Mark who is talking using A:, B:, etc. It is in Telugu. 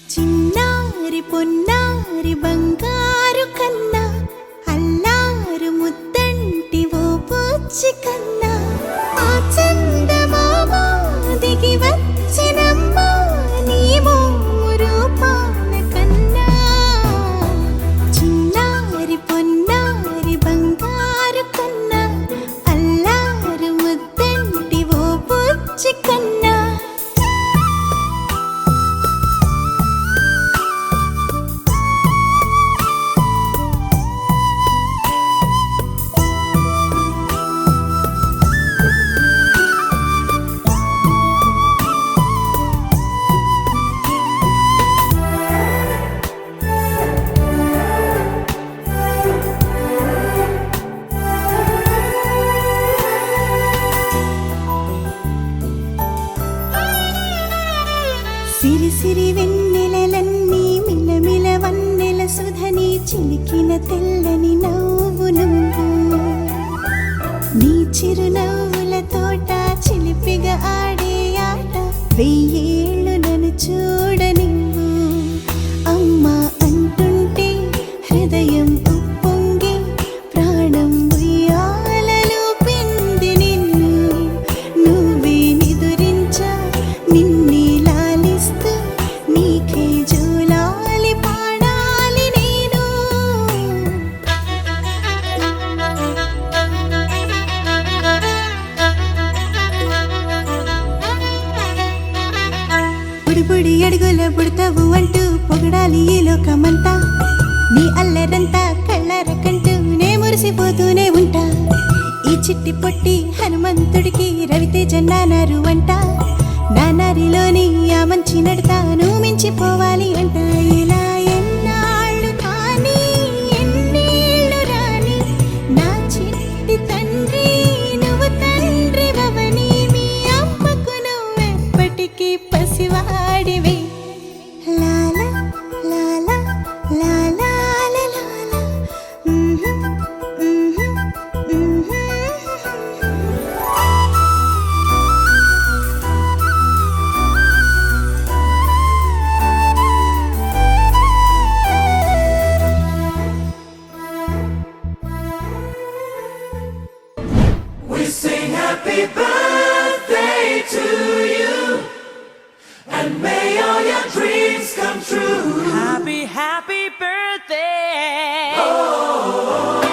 A: చిన్నారి పొన్నారి బంగారు కన్నా అల్లారు ముద్దంటి ఓ పూచి కన్నా ఆ చందమామ దిగి వచ్చినమ్మ నీ రూపాల కన్నా చిన్నారి పొన్నారి బంగారు కన్నా అల్లారు ముద్దంటి ఓ పూచి కన్నా సిరి సిరి వెన్నెలలన్నీ మిలమిల వన్నెల సుధని చిలికిన తెల్లని నవ్వు నువ్వు నీ చిరునవ్వుల తోట చిలిపిగా ఆడే ఆట వెయ్యేళ్ళు నన్ను చూడనివ్వు అమ్మా అంటుంటే హృదయం ఉప్పొంగి ప్రాణం ఉయ్యాలలో పిండి నిన్ను నువ్వే నిదురించా నిన్నే నీకే జూలాలి పాడాలి నేను బుడిబుడి అడుగుల పుడతావు అంటూ పొగడాలి ఈ లోకమంతా నీ అల్లరంతా కళ్ళరకంటూ నే మురిసిపోతూనే ఉంటా ఈ చిట్టి పొట్టి హనుమంతుడికి రవితేజ నానారు అంట నానారిలోని ఆ మంచి నడతాను మించిపోవాలి అంట ఇలా ఎన్నాళ్ళు కానీ ఎన్నేళ్ళు రాని నా చిట్టి తండ్రి నువ్వు తండ్రి భవని మీ అమ్మకు నువ్వెప్పటికీ పసివాడివి Lala Lala Lala Lala
B: We sing happy birthday to you, and may all your dreams come true.
C: Happy, happy birthday.
B: Oh.